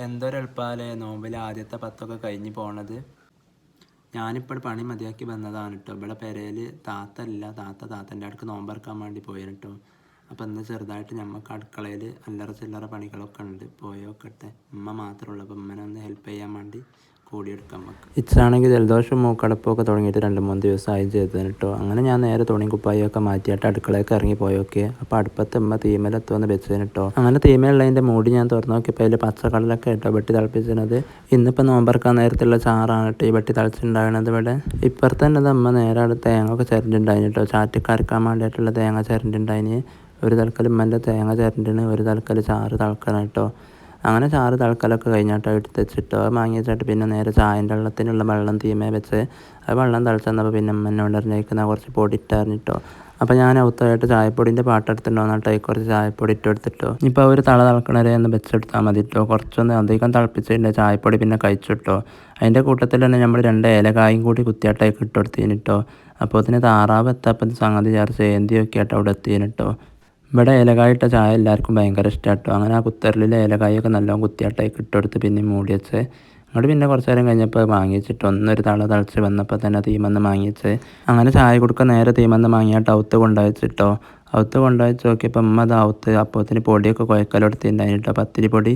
എന്തൊരു എളുപ്പമല്ലേ നോമ്പിൽ ആദ്യത്തെ പത്തൊക്കെ കഴിഞ്ഞ് പോണത്. ഞാനിപ്പോൾ പണി മതിയാക്കി വന്നതാണ് കേട്ടോ. ഇവിടെ പെരയിൽ താത്തൻ്റെ അടുക്ക് നോമ്പറക്കാൻ വേണ്ടി പോയാണ് കേട്ടോ. അപ്പോൾ ഇന്ന് ചെറുതായിട്ട് ഞമ്മക്ക് അടുക്കളയിൽ അല്ലറ ചില്ലറ പണികളൊക്കെ ഉണ്ട്, പോയോക്കട്ടെ. ഉമ്മ മാത്രമേ ഉള്ളൂ, അപ്പോൾ ഉമ്മനെ ഒന്ന് ഹെൽപ്പ് ചെയ്യാൻ വേണ്ടി കൂടിയെടുക്കാം നമുക്ക്. ഇച്ചാണെങ്കിൽ ജലദോഷം മൂക്കടപ്പൊക്കെ തുടങ്ങിയിട്ട് 2-3 ദിവസമായി ചെയ്തതിന് കേട്ടോ. അങ്ങനെ ഞാൻ നേരെ തുണിയും കുപ്പായൊക്കെ മാറ്റിയിട്ട് അടുക്കളയൊക്കെ ഇറങ്ങി പോയൊക്കെ. അപ്പോൾ അടുപ്പത്ത് ഉമ്മ തീമലെത്തുമെന്ന് വെച്ചതിന് കേട്ടോ. അങ്ങനെ തീമയുള്ളതിൻ്റെ മൂടി ഞാൻ തുറന്നു നോക്കിയപ്പോൾ അതിൽ പച്ചക്കടലൊക്കെ കേട്ടോ വെട്ടി തിളപ്പിച്ചത്. ഇന്നിപ്പോൾ നോമ്പറക്കാൻ നേരത്തുള്ള ചാറാണ് കേട്ടോ ഈ വെട്ടി തിളച്ചിട്ടുണ്ടാകുന്നത്. ഇവിടെ ഇപ്പുറത്ത് തന്നെ അമ്മ നേരെ അവിടെ തേങ്ങ ഒക്കെ ചിരണ്ടിണ്ടായിന് കേട്ടോ. ചാറ്റക്ക് അരക്കാൻ വേണ്ടിയിട്ടുള്ള തേങ്ങ ചിരണ്ടിണ്ടായിന്. ഒരു തലക്കൽ ഉമ്മൻ്റെ തേങ്ങ ചിരണ്ടിന്, ഒരു തലക്കൽ ചാറ് തിളക്കണം കേട്ടോ. അങ്ങനെ ചാറ് തിളക്കലൊക്കെ കഴിഞ്ഞിട്ട് എടുത്ത് വെച്ചിട്ടോ വാങ്ങി വെച്ചിട്ട് പിന്നെ നേരെ ചായൻ്റെ വെള്ളത്തിനുള്ള വെള്ളം തീമേ വെച്ച് അത് വെള്ളം തിളച്ചപ്പോൾ പിന്നെ ഉമ്മനോട് അറിഞ്ഞിരിക്കുന്ന കുറച്ച് പൊടി ഇട്ടറിഞ്ഞിട്ടോ. അപ്പോൾ ഞാൻ ഔത്തായിട്ട് ചായപ്പൊടിൻ്റെ പാട്ടെടുത്തിട്ടുണ്ടോ എന്നിട്ട് കുറച്ച് ചായപ്പൊടി ഇട്ടെടുത്തിട്ടോ. ഇപ്പോൾ ഒരു തള തിളക്കണവരെ ഒന്ന് വെച്ചെടുത്താൽ മതി കേട്ടോ. കുറച്ചൊന്ന് അധികം തിളപ്പിച്ചിട്ടുണ്ട് ചായപ്പൊടി പിന്നെ കഴിച്ചിട്ടോ. അതിൻ്റെ കൂട്ടത്തിൽ തന്നെ നമ്മൾ 2 ഏലക്കായും കൂടി കുത്തിയാട്ടേക്ക് ഇട്ടെടുത്തിന് കേട്ടോ. അപ്പോൾ അതിന് താറാവ് എത്താപ്പം സംഗതി ചേർത്ത് ഏന്തിയൊക്കെ ആയിട്ട് അവിടെ എത്തിന് കേട്ടോ. ഇവിടെ ഏലക്കായ ചായ എല്ലാവർക്കും ഭയങ്കര ഇഷ്ടമാണ് കേട്ടോ. അങ്ങനെ ആ കുത്തരലിൽ ഏലക്കായൊക്കെ നല്ലോണം കുത്തിയാട്ടേക്ക് ഇട്ടെടുത്ത് പിന്നെ മൂടി വെച്ച് അങ്ങോട്ട് പിന്നെ കുറച്ച് നേരം കഴിഞ്ഞപ്പോൾ വാങ്ങി വെച്ചിട്ട് ഒന്നൊരു തള തിളച്ച് വന്നപ്പോൾ തന്നെ തീമന്ന് വാങ്ങി വെച്ച് അങ്ങനെ ചായ കൊടുക്കാൻ നേരെ തീമന്ന് വാങ്ങിയിട്ട് ഔത്ത് കൊണ്ടുവച്ചിട്ടോ. ഔത്ത് കൊണ്ടുവച്ച് നോക്കിയപ്പോൾ ഉമ്മ അത് ഔത്ത് അപ്പോത്തിന് പൊടിയൊക്കെ കുഴക്കലെടുത്തിട്ടുണ്ടായിട്ടോ. പത്തിരി പൊടി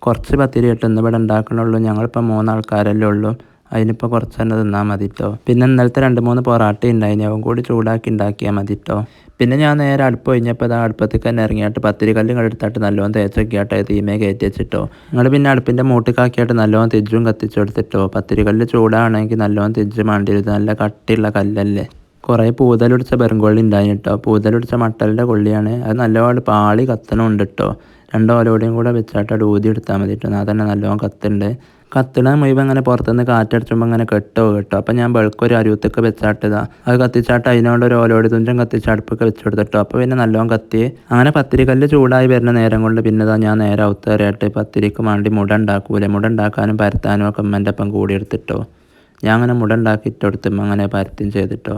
കുറച്ച് പത്തിരി ഇട്ട് ഇന്ന് ഇവിടെ ഉണ്ടാക്കണുള്ളൂ. ഞങ്ങളിപ്പോൾ 3 ആൾക്കാരല്ലേ ഉള്ളൂ. അതിനിപ്പോൾ കുറച്ച് തന്നെ തിന്നാൽ മതി കേട്ടോ. പിന്നെ ഇന്നലത്തെ 2-3 പൊറാട്ട ഉണ്ടായിന്, അവൻ കൂടി ചൂടാക്കി ഉണ്ടാക്കിയാൽ മതി കേട്ടോ. പിന്നെ ഞാൻ നേരെ അടുപ്പ് കഴിഞ്ഞപ്പോൾ അത് അടുപ്പത്തേക്ക് തന്നെ ഇറങ്ങിയിട്ട് പത്തിരി കല്ലും എടുത്തിട്ട് നല്ലോണം തേച്ചൊക്കെ ആയിട്ട് തീമേ കയറ്റി വെച്ചിട്ടോ. നിങ്ങൾ പിന്നെ അടുപ്പിൻ്റെ മൂട്ടിക്കാക്കിയിട്ട് നല്ലോണം തെജ്ജും കത്തിച്ചെടുത്തിട്ടോ. പത്തിരി കല്ല് ചൂടാണെങ്കിൽ നല്ലോണം തെജ്ജ് മാണ്ടിയത്, നല്ല കട്ടിയുള്ള കല്ലല്ലേ. കുറേ പൂതലുടിച്ച ബെറുംകൊള്ളി ഉണ്ടായിന് കേട്ടോ. പൂതലുടിച്ച മട്ടലിൻ്റെ കൊള്ളിയാണ്. അത് നല്ലോണം പാളി കത്തണമുണ്ട് കേട്ടോ. 2 ഓലോടെയും കൂടെ വെച്ചായിട്ട് അത് ഊതി എടുത്താൽ മതി കേട്ടോ. എന്നാൽ തന്നെ നല്ലോണം കത്തുണ്ട്. കത്തണ മുഴുവൻ അങ്ങനെ പുറത്തുനിന്ന് കാറ്റടിച്ചുമ്പോൾ അങ്ങനെ കേട്ടോ. അപ്പോൾ ഞാൻ വെളുക്കൊരു അരുവത്തൊക്കെ വെച്ചാട്ടതാ. അത് കത്തിച്ചാട്ട് അതിനോട് ഒരു ഓലോടി തുഞ്ചം കത്തിച്ച് അടുപ്പൊക്കെ വെച്ച് കൊടുത്തിട്ടോ. അപ്പോൾ പിന്നെ നല്ലോണം കത്തി. അങ്ങനെ പത്തിരി കല്ല് ചൂടായി വരുന്ന നേരം കൊണ്ട് പിന്നെ ഞാൻ നേരെ ഔത്തേറിയായിട്ട് പത്തിരിക്ക് വേണ്ടി മുട ഉണ്ടാക്കൂലേ, മുട ഉണ്ടാക്കാനും പരത്താനും ഒക്കെ ഉമ്മൻ്റെ ഒപ്പം കൂടി എടുത്തിട്ടോ. ഞാൻ അങ്ങനെ മുട ഉണ്ടാക്കി ഇട്ടെടുത്തും അങ്ങനെ പരത്തിയും ചെയ്തിട്ടോ.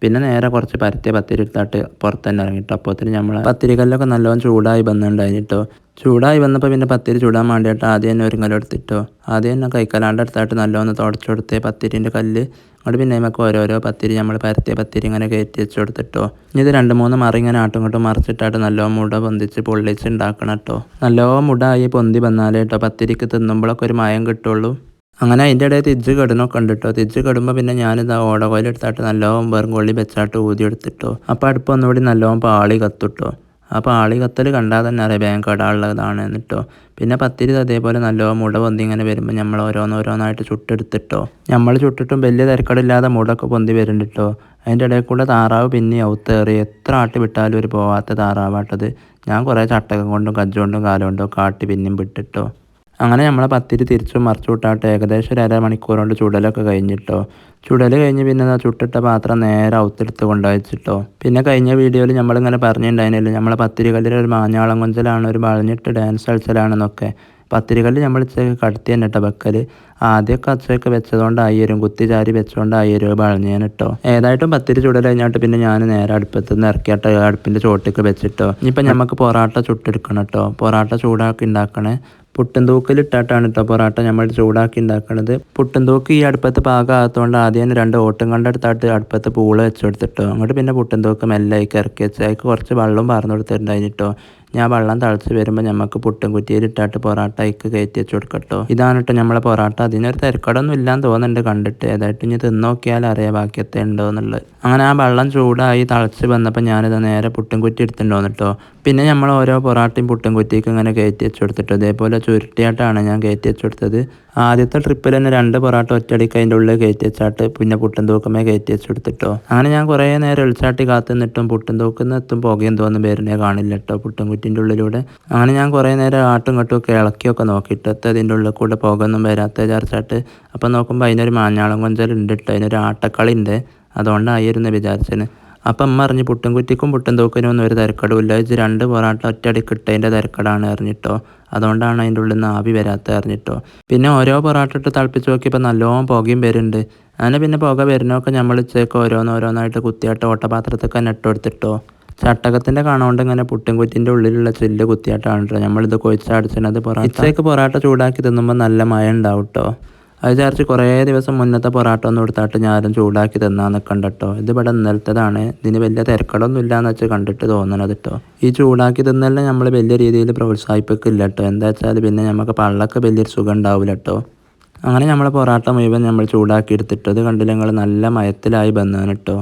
പിന്നെ നേരെ കുറച്ച് പരത്തിയ പത്തിരി എടുത്തിട്ട് പുറത്ത് തന്നെ ഇറങ്ങിട്ടോ. അപ്പോഴത്തേന് നമ്മൾ പത്തിരി കല്ലൊക്കെ നല്ലോണം ചൂടായി വന്നിട്ടുണ്ടായിട്ടോ. ചൂടായി വന്നപ്പോൾ പിന്നെ പത്തിരി ചൂടാൻ വേണ്ടിയിട്ട് ആദ്യം തന്നെ ഒരുങ്ങൽ എടുത്തിട്ടോ. ആദ്യം തന്നെ കൈക്കലാണ്ട് എടുത്തിട്ട് നല്ലോണം തുടച്ചെടുത്ത് പത്തിരിൻ്റെ കല്ല് അങ്ങോട്ട് പിന്നെ നമുക്ക് ഓരോരോ പത്തിരി നമ്മൾ പരത്തിയ പത്തിരി ഇങ്ങനെ കയറ്റി വെച്ച് കൊടുത്തിട്ടോ. ഇനി ഇത് 2-3 മറി ഇങ്ങനെ ആട്ടും ഇങ്ങോട്ടും മറിച്ചിട്ടായിട്ട് നല്ലോണം മുട പൊന്തിച്ച് പൊള്ളിച്ച് ഉണ്ടാക്കണം കേട്ടോ. നല്ലോണം മുടായി പൊന്തി വന്നാലേ കേട്ടോ പത്തിരിക്ക് തിന്നുമ്പോഴൊക്കെ ഒരു മയം കിട്ടുള്ളൂ. അങ്ങനെ അതിൻ്റെ ഇടയിൽ തിരിച്ച് കെടുന്നൊക്കെ ഉണ്ട് കേട്ടോ. തിരിച്ച് കെടുമ്പോൾ പിന്നെ ഞാനിത് ഓടകോയിൽ എടുത്തിട്ട് നല്ലോണം വെറും കൊള്ളി വെച്ചാട്ട് ഊതി എടുത്തിട്ടോ. അപ്പോൾ അടുപ്പ് ഒന്നുകൂടി നല്ലോണം പാളി കത്തുട്ടോ. ആ പാളി കത്തൽ കണ്ടാൽ തന്നെ അറിയാം വേഗം കടാനുള്ളതാണ് എന്നിട്ടോ. പിന്നെ പത്തിരി അതേപോലെ നല്ലോണം മുട പൊന്തി ഇങ്ങനെ വരുമ്പോൾ നമ്മൾ ഓരോന്നോരോന്നായിട്ട് ചുട്ടെടുത്തിട്ടോ. നമ്മൾ ചുട്ടിട്ടും വലിയ തിരക്കടില്ലാതെ മുടൊക്കെ പൊന്തി വരുന്നുണ്ട് കേട്ടോ. അതിൻ്റെ ഇടയിൽ കൂടെ താറാവ് പിന്നെ ഔത്തേറി എത്ര ആട്ടി വിട്ടാലും ഒരു പോവാത്ത താറാവാട്ടത്. ഞാൻ കുറേ ചട്ടകം കൊണ്ടും കജ്ജുകൊണ്ടും കാലുകൊണ്ടും ഒക്കെ ആട്ടി പിന്നെയും വിട്ടിട്ടോ. അങ്ങനെ നമ്മളെ പത്തിരി തിരിച്ചും മറിച്ചു വിട്ടാട്ട് ഏകദേശം ഒരു 1/2 മണിക്കൂർ കൊണ്ട് ചുടലൊക്കെ കഴിഞ്ഞിട്ടോ. ചുടൽ കഴിഞ്ഞ് പിന്നെ ചുട്ടിട്ട പാത്രം നേരെ ഔത്തെടുത്ത് കൊണ്ടുവച്ചിട്ടോ. പിന്നെ കഴിഞ്ഞ വീഡിയോയിൽ നമ്മളിങ്ങനെ പറഞ്ഞിട്ടുണ്ടായിരുന്നില്ല നമ്മളെ പത്തിരി കല്ലിൽ ഒരു മാഞ്ഞാളം കൊഞ്ചലാണ്, ഒരു വളഞ്ഞിട്ട് ഡാൻസ് കളിച്ചലാണെന്നൊക്കെ. പത്തിരി കല്ല് നമ്മൾ ഇച്ചൊക്കെ കടത്തി തന്നെ കേട്ടോ വെക്കൽ. ആദ്യമൊക്കെ അച്ചയൊക്കെ വെച്ചതുകൊണ്ടായിരും, കുത്തി ചാരി വെച്ചുകൊണ്ടായിരും വളഞ്ഞേന് കേട്ടോ. ഏതായിട്ടും പത്തിരി ചുടൽ കഴിഞ്ഞിട്ട് പിന്നെ ഞാൻ നേരെ അടുപ്പത്ത് നിന്ന് ഇറക്കിയിട്ട് അടുപ്പിൻ്റെ ചോട്ടിക്ക് വെച്ചിട്ടോ. ഇനിയിപ്പോൾ നമുക്ക് പൊറാട്ട ചുട്ടെടുക്കണം കേട്ടോ. പൊറാട്ട ചൂടാക്കി ഉണ്ടാക്കണേ. പുട്ടും തൂക്കിലിട്ടാട്ടാണ് കേട്ടോ പൊറാട്ട നമ്മൾ ചൂടാക്കി ഉണ്ടാക്കണത്. പുട്ടും തൂക്ക് ഈ അടുപ്പത്ത് പാകമാകത്തോണ്ട് ആദ്യം 2 ഓട്ടും കണ്ടെടുത്തായിട്ട് അടുപ്പത്ത് പൂള വെച്ചെടുത്തിട്ടോ. അങ്ങോട്ട് പിന്നെ പുട്ടും തൂക്ക് മെല്ലയ്ക്ക് ഇറക്കി വെച്ച് അതിക്ക് കുറച്ച് വെള്ളം പറഞ്ഞു കൊടുത്തിട്ടുണ്ടായിട്ടോ. ഞാൻ വെള്ളം തിളച്ച് വരുമ്പോൾ നമുക്ക് പുട്ടും കുറ്റിയിലിട്ടായിട്ട് പൊറാട്ട അതിക്ക് കയറ്റി വെച്ച് കൊടുക്കട്ടോ. ഇതാണ് കേട്ടോ നമ്മളെ പൊറാട്ട. അതിനൊരു തിരക്കടൊന്നും ഇല്ലാന്ന് തോന്നുന്നുണ്ട് കണ്ടിട്ട്. ഏതായിട്ട് ഇനി തിന്ന് നോക്കിയാൽ അറിയാം ബാക്കിയത്തെ ഉണ്ടോ എന്നുള്ളത്. അങ്ങനെ ആ വെള്ളം ചൂടായി തിളച്ച് വന്നപ്പോൾ ഞാനിത് നേരെ പുട്ടും കുറ്റി എടുത്തിട്ടുണ്ടോന്ന് കേട്ടോ. പിന്നെ നമ്മൾ ഓരോ പൊറാട്ടയും പുട്ടും കുറ്റിക്ക് ഇങ്ങനെ കയറ്റി വെച്ച് കൊടുത്തിട്ടോ. ഇതേപോലെ ചുരുട്ടിയായിട്ടാണ് ഞാൻ കയറ്റി വെച്ച് കൊടുത്തത്. ആദ്യത്തെ ട്രിപ്പിൽ തന്നെ 2 പൊറാട്ട ഒറ്റയടിക്ക് അതിൻ്റെ ഉള്ളിൽ കയറ്റി വെച്ചാട്ട് പിന്നെ പുട്ടും തൂക്കമേ കയറ്റി വെച്ച് കൊടുത്തിട്ടോ. അങ്ങനെ ഞാൻ കുറേ നേരം എളിച്ചാട്ടി കാത്തു നിന്നിട്ടും പുട്ടും തൂക്കുന്ന എത്തും പുകയും തോന്നുന്നു പേരിനെ കാണില്ല കേട്ടോ പുട്ടും കുറ്റിൻ്റെ ഉള്ളിലൂടെ. അങ്ങനെ ഞാൻ കുറേ നേരം ആട്ടും കട്ടുമൊക്കെ ഇളക്കിയൊക്കെ നോക്കിയിട്ട് അതിൻ്റെ ഉള്ളിൽ കൂടെ പുകയൊന്നും വരാത്ത വിചാരിച്ചാട്ട്. അപ്പം നോക്കുമ്പോൾ അതിനൊരു മാഞ്ഞാളം കൊഞ്ചലുണ്ട് കേട്ടോ. അതിനൊരു ആട്ടക്കളി ഉണ്ട്, അതുകൊണ്ടായിരുന്നു വിചാരിച്ചത്. അപ്പം അമ്മ അറിഞ്ഞ് പുട്ടും കുറ്റിക്കും പുട്ടും തൂക്കിനും ഒന്നും ഒരു തിരക്കടുമില്ല. ഇത് 2 പൊറാട്ട ഒറ്റയടിക്ക് ഇട്ടതിൻ്റെ തിരക്കടാണ് അറിഞ്ഞിട്ടോ. അതുകൊണ്ടാണ് അതിൻ്റെ ഉള്ളിൽ നിന്ന് ആവി വരാത്ത അറിഞ്ഞിട്ടോ. പിന്നെ ഓരോ പൊറാട്ട ഇട്ട് തിളപ്പിച്ച് നോക്കിയപ്പോൾ നല്ലോണം പുകയും വരുന്നുണ്ട്. അങ്ങനെ പിന്നെ പുക വരുന്നതൊക്കെ നമ്മൾ ഉച്ചയ്ക്ക് ഓരോന്നോരോന്നായിട്ട് കുത്തിയായിട്ട് ഓട്ടപാത്രത്തൊക്കെ തന്നെ ഇട്ട് കൊടുത്തിട്ടോ. ചട്ടകത്തിൻ്റെ കാണോണ്ട് ഇങ്ങനെ പുട്ടും കുറ്റിൻ്റെ ഉള്ളിലുള്ള ചില്ല് കുത്തിയായിട്ടാണ് കേട്ടോ നമ്മളിത് കൊഴിച്ചടിച്ചത് പൊറോട്ട. ഇച്ചയ്ക്ക് പൊറോട്ട ചൂടാക്കി തിന്നുമ്പോൾ നല്ല മഴ ഉണ്ടാവും കേട്ടോ. അത് വിചാരിച്ച് കുറേ ദിവസം മുന്നത്തെ പൊറോട്ട ഒന്നും എടുത്തായിട്ട് ഞാനും ചൂടാക്കി തിന്നാൻ നിൽക്കണ്ട കേട്ടോ. ഇത് ഇവിടെ ഇന്നലത്തേതാണ്. ഇതിന് വലിയ തിരക്കടൊന്നും ഇല്ലയെന്ന് വെച്ച് കണ്ടിട്ട് തോന്നണത് കേട്ടോ. ഈ ചൂടാക്കി തിന്നലിനെ നമ്മൾ വലിയ രീതിയിൽ പ്രോത്സാഹിപ്പിക്കില്ല കേട്ടോ. എന്താ വെച്ചാൽ പിന്നെ നമുക്ക് പള്ളക്ക് വലിയൊരു സുഖം ഉണ്ടാവില്ല കേട്ടോ. അങ്ങനെ നമ്മൾ പൊറോട്ട മുഴുവൻ നമ്മൾ ചൂടാക്കി എടുത്തിട്ടോ. ഇത് കണ്ടില്ല നിങ്ങൾ നല്ല മയത്തിലായി ബന്നാൻ കേട്ടോ.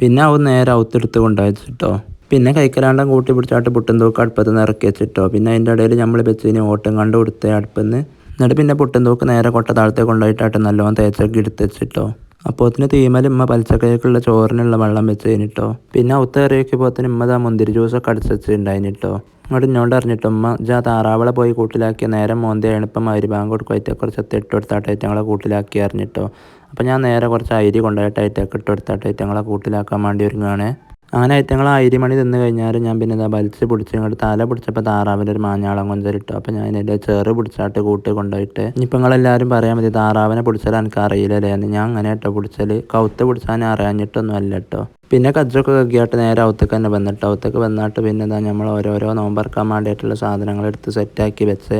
പിന്നെ അവൻ നേരെ ഔത്തെടുത്ത് കൊണ്ടുവച്ചിട്ടോ. പിന്നെ കൈക്കലാണ്ടം കൂട്ടി പിടിച്ചാട്ട് പുട്ടും തൂക്ക് അടുപ്പത്ത് നിന്ന് ഇറക്കി വെച്ചിട്ടോ. പിന്നെ അതിൻ്റെ ഇടയിൽ നമ്മൾ വെച്ചിന് ഓട്ടം കണ്ട് കൊടുത്ത് അടുപ്പിന്ന്. എന്നിട്ട് പിന്നെ പുട്ടും തൂക്ക് നേരെ കൊട്ട താഴത്തെ കൊണ്ടുപോയിട്ടാട്ട് നല്ലോണം തേച്ചൊക്കെ എടുത്ത് വെച്ചിട്ടോ. അപ്പോത്തിന് തീമൽ ഉമ്മ പലിച്ചക്കയ്ക്കുള്ള ചോറിനുള്ള വെള്ളം വെച്ച് കഴിഞ്ഞിട്ടോ. പിന്നെ ഔത്ത് കറിയൊക്കെപ്പോത്തിന് ഉമ്മ മുന്തിരി ജ്യൂസൊക്കെ അടിച്ച് വെച്ചിട്ടുണ്ടായിട്ടോ. അങ്ങോട്ട് ഇന്നോണ്ട് അറിഞ്ഞിട്ടോ ഉമ്മ ജാ താറാവളെ പോയി കൂട്ടിലാക്കിയ നേരം മോന്തിയാണ് ഇപ്പം ബാങ്ക് കൊടുക്കുമായിട്ട് കുറച്ച് ഇട്ട് കൊടുത്താട്ടായിട്ട് ഞങ്ങളെ കൂട്ടിലാക്കി അറിഞ്ഞിട്ടോ. അപ്പോൾ ഞാൻ നേരെ കുറച്ച് അരി കൊണ്ടുപോയിട്ടായിട്ടൊക്കെ ഇട്ട് കൊടുത്താട്ടായിട്ട് ഞങ്ങളെ കൂട്ടിലാക്കാൻ വേണ്ടി ഒരുങ്ങുകയാണ്. അങ്ങനെ ഐറ്റങ്ങൾ അരിമണി തിന്ന് കഴിഞ്ഞാൽ ഞാൻ പിന്നെ ഇതാ വലിച്ച് പിടിച്ച് ഇങ്ങോട്ട് തല പിടിച്ചപ്പോൾ താറാവിൻ്റെ ഒരു മാഞ്ഞാളം കൊഞ്ചലിട്ടു. അപ്പോൾ ഞാൻ എൻ്റെ ചെറു പിടിച്ചാട്ട് കൂട്ടി കൊണ്ടുപോയിട്ട് ഇനിയിപ്പോൾ നിങ്ങളെല്ലാവരും പറയാൻ മതി താറാവിനെ പിടിച്ചാൽ എനിക്ക് അറിയില്ലല്ലേ എന്ന്. ഞാൻ അങ്ങനെ കേട്ടോ പിടിച്ചാൽ കൗത്ത് പിടിച്ചാൽ അറിയാഞ്ഞിട്ടൊന്നും അല്ല കേട്ടോ. പിന്നെ കജ്ജൊക്കെ കക്കിയായിട്ട് നേരെ ഔത്തേക്ക് തന്നെ വന്നിട്ട് ഔത്തേക്ക് വന്നിട്ട് പിന്നെ എന്താ നമ്മൾ ഓരോരോ നോമ്പറക്കാൻ വേണ്ടിയിട്ടുള്ള സാധനങ്ങൾ എടുത്ത് സെറ്റാക്കി വെച്ച്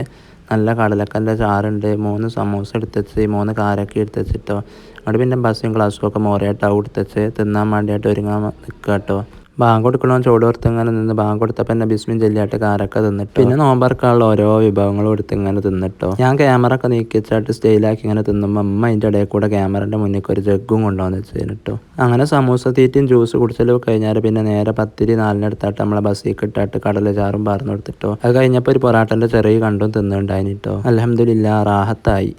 നല്ല കടലക്കൻ്റെ ചാറുണ്ട്, 3 സമൂസ എടുത്ത് വെച്ച് 3 കാരൊക്കെ എടുത്ത് വെച്ചിട്ടോ. അവിടെ പിന്നെ ബസ്സും ക്ലാസ്സും ഒക്കെ മോറയായിട്ടാവും എടുത്ത് വെച്ച് തിന്നാൻ വേണ്ടിയിട്ട് ഒരുങ്ങാൻ നിൽക്കുക കേട്ടോ. ബാങ്ക് കൊടുക്കണോ ചോട് കൊടുത്ത് ഇങ്ങനെ നിന്ന് ബാങ്ക് കൊടുത്തപ്പോൾ എന്നെ ബിസ്മിൻ ചെല്ലിയായിട്ട് കാരൊക്കെ തിന്നിട്ട് പിന്നെ നോമ്പറക്കാനുള്ള ഓരോ വിഭവങ്ങളും എടുത്ത് ഇങ്ങനെ തിന്നിട്ടോ. ഞാൻ ക്യാമറ ഒക്കെ നീക്കി വെച്ചായിട്ട് സ്റ്റൈലാക്കി ഇങ്ങനെ തിന്നുമ്പോൾ അമ്മ അതിൻ്റെ ഇടയിൽ കൂടെ ക്യാമറൻ്റെ മുന്നിൽ ഒരു ജഗ്ഗും കൊണ്ടുവന്ന് വെച്ചിട്ടോ. അങ്ങനെ സമൂസ തീറ്റയും ജ്യൂസ് കുടിച്ചലും കഴിഞ്ഞാൽ പിന്നെ നേരെ പത്തിരി 4 എടുത്തായിട്ട് നമ്മളെ ബസ്സിൽ ഇട്ടായിട്ട് കടല ചാറും പറഞ്ഞു കൊടുത്തിട്ടോ. അത് കഴിഞ്ഞപ്പോൾ ഒരു പൊറാട്ടൻ്റെ ചെറിയ കണ്ടും തിന്നുണ്ടായിട്ടോ. അൽഹംദുലില്ലാ റാഹത്തായി.